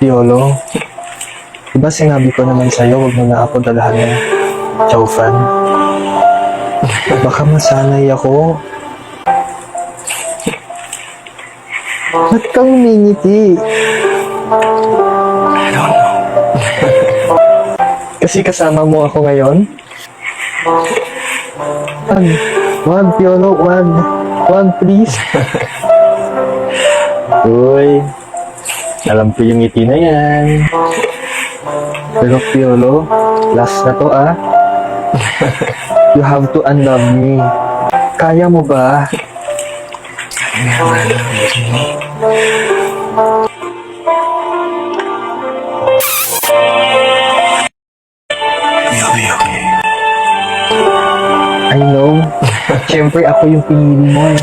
Piolo, diba sinabi ko naman sa'yo, huwag mo na ako dalahan ng chow fan? Baka masanay ako. Ba't kang umingiti? I don't know. Kasi kasama mo ako ngayon? Wag, Piolo, wag. Wag, please. Uy, alam ko yung ngiti na yan. Pero Piolo, last na to ah. You have to unlove me. Kaya mo ba? I never loved you. You'll be okay. I know. Siyempre ako yung pinili mo eh.